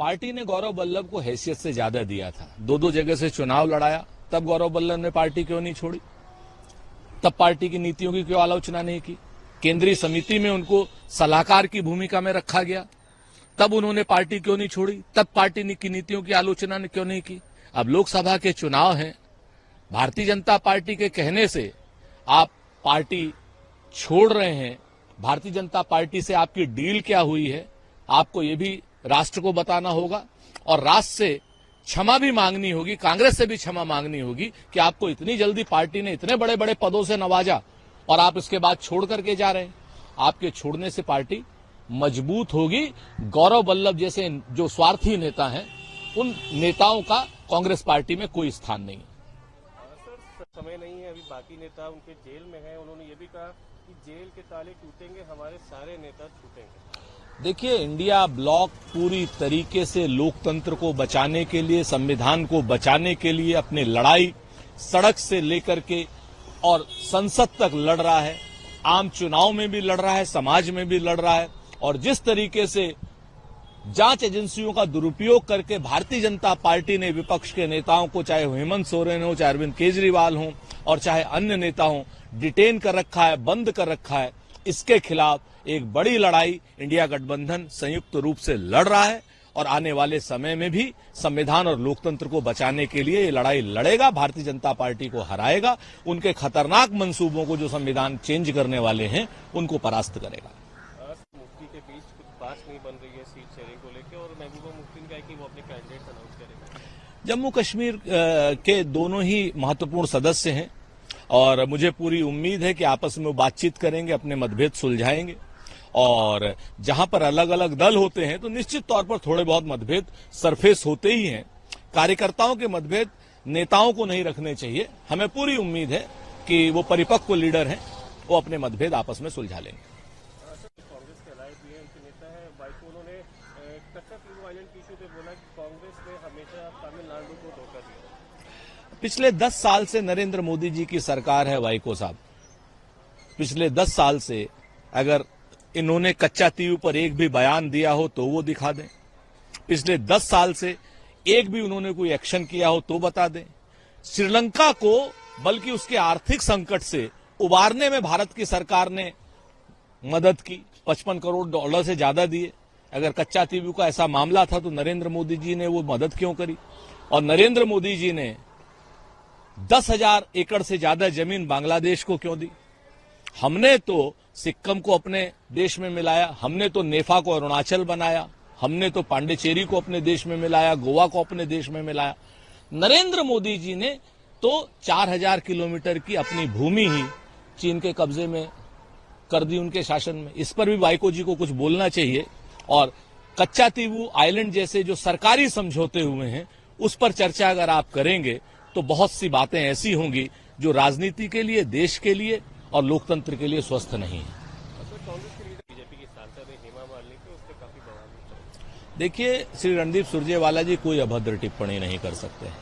Party ने गौरव वल्लभ को हैसियत से ज्यादा दिया था। दो जगह से चुनाव लड़ाया, तब गौरव वल्लभ ने पार्टी क्यों नहीं छोड़ी? तब पार्टी की नीतियों की क्यों आलोचना नहीं की? केंद्रीय समिति में उनको सलाहकार की भूमिका में रखा गया, तब उन्होंने पार्टी क्यों नहीं छोड़ी? तब पार्टी की नीतियों की आलोचना क्यों नहीं की? अब लोकसभा के चुनाव हैं, भारतीय जनता पार्टी के कहने से आप पार्टी छोड़ रहे हैं। भारतीय जनता पार्टी से आपकी डील क्या हुई है, आपको ये भी राष्ट्र को बताना होगा और राष्ट्र से क्षमा भी मांगनी होगी, कांग्रेस से भी क्षमा मांगनी होगी कि आपको इतनी जल्दी पार्टी ने इतने बड़े बड़े पदों से नवाजा और आप इसके बाद छोड़ करके जा रहे हैं। आपके छोड़ने से पार्टी मजबूत होगी। गौरव वल्लभ जैसे जो स्वार्थी नेता हैं, उन नेताओं का कांग्रेस पार्टी में कोई स्थान नहीं है। सर, समय नहीं है, अभी बाकी नेता उनके जेल में हैं। उन्होंने ये भी कहा कि जेल के ताले टूटेंगे, हमारे सारे नेता छूटेंगे। देखिए, इंडिया ब्लॉक पूरी तरीके से लोकतंत्र को बचाने के लिए, संविधान को बचाने के लिए अपनी लड़ाई सड़क से लेकर के और संसद तक लड़ रहा है। आम चुनाव में भी लड़ रहा है, समाज में भी लड़ रहा है। और जिस तरीके से जांच एजेंसियों का दुरुपयोग करके भारतीय जनता पार्टी ने विपक्ष के नेताओं को, चाहे हेमंत सोरेन हो, चाहे अरविंद केजरीवाल हो और चाहे अन्य नेता हो, डिटेन कर रखा है, बंद कर रखा है, इसके खिलाफ एक बड़ी लड़ाई इंडिया गठबंधन संयुक्त रूप से लड़ रहा है और आने वाले समय में भी संविधान और लोकतंत्र को बचाने के लिए ये लड़ाई लड़ेगा। भारतीय जनता पार्टी को हराएगा, उनके खतरनाक मंसूबों को, जो संविधान चेंज करने वाले हैं, उनको परास्त करेगा। मुफ्ती के बीच कुछ बात नहीं बन रही है सीट शेयरिंग को लेकर और महबूबा मुफ्ती ने कहा कि वो अपने कैंडिडेट अनाउंस करेगा। जम्मू कश्मीर के दोनों ही महत्वपूर्ण सदस्य हैं और मुझे पूरी उम्मीद है कि आपस में बातचीत करेंगे, अपने मतभेद सुलझाएंगे और जहां पर अलग अलग दल होते हैं तो निश्चित तौर पर थोड़े बहुत मतभेद सरफेस होते ही हैं। कार्यकर्ताओं के मतभेद नेताओं को नहीं रखने चाहिए। हमें पूरी उम्मीद है कि वो परिपक्व लीडर हैं, वो अपने मतभेद आपस में सुलझा लेंगे। कांग्रेस के अलायंस के नेता है वाइको, उन्होंने कच्चा आइलैंड के इशू पे बोला कि कांग्रेस ने हमेशा तमिलनाडु को धोखा दिया। पिछले 10 साल से नरेंद्र मोदी जी की सरकार है वाइको साहब। पिछले 10 साल से अगर इन्होंने कच्चा तीवू पर एक भी बयान दिया हो तो वो दिखा दें। पिछले 10 साल से एक भी उन्होंने कोई एक्शन किया हो तो बता दें। श्रीलंका को बल्कि उसके आर्थिक संकट से उबारने में भारत की सरकार ने मदद की, $55 करोड़ से ज्यादा दिए। अगर कच्चा तीवू का ऐसा मामला था तो नरेंद्र मोदी जी ने वो मदद क्यों करी? और नरेंद्र मोदी जी ने 10,000 एकड़ से ज्यादा जमीन बांग्लादेश को क्यों दी? हमने तो सिक्किम को अपने देश में मिलाया, हमने तो नेफा को अरुणाचल बनाया, हमने तो पांडिचेरी को अपने देश में मिलाया, गोवा को अपने देश में मिलाया। नरेंद्र मोदी जी ने तो 4000 किलोमीटर की अपनी भूमि ही चीन के कब्जे में कर दी उनके शासन में। इस पर भी वाइको जी को कुछ बोलना चाहिए। और कच्चा तीवू आइलैंड जैसे जो सरकारी समझौते हुए हैं, उस पर चर्चा अगर आप करेंगे तो बहुत सी बातें ऐसी होंगी जो राजनीति के लिए, देश के लिए और लोकतंत्र के लिए स्वस्थ नहीं है। कांग्रेस के लीडर बीजेपी की सांसद है हेमा मालिनी के, उस पर काफी बवाल। देखिए, श्री रणदीप सुरजेवाला जी कोई अभद्र टिप्पणी नहीं कर सकते हैं।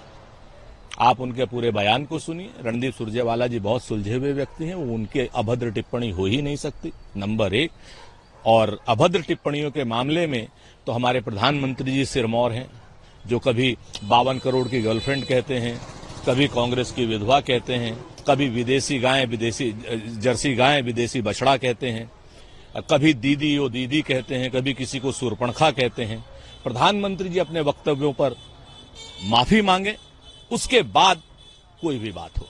आप उनके पूरे बयान को सुनिए। रणदीप सुरजेवाला जी बहुत सुलझे हुए व्यक्ति हैं, वो उनके अभद्र टिप्पणी हो ही नहीं सकती, नंबर 1। और अभद्र टिप्पणियों के मामले में तो हमारे प्रधानमंत्री जी सिरमौर हैं, जो कभी 52 करोड़ की गर्लफ्रेंड कहते हैं, कभी कांग्रेस की विधवा कहते हैं, कभी विदेशी गायें, विदेशी जर्सी गायें, विदेशी बछड़ा कहते हैं, कभी दीदी ओ दीदी कहते हैं, कभी किसी को सुरपणखा कहते हैं। प्रधानमंत्री जी अपने वक्तव्यों पर माफी मांगे, उसके बाद कोई भी बात हो।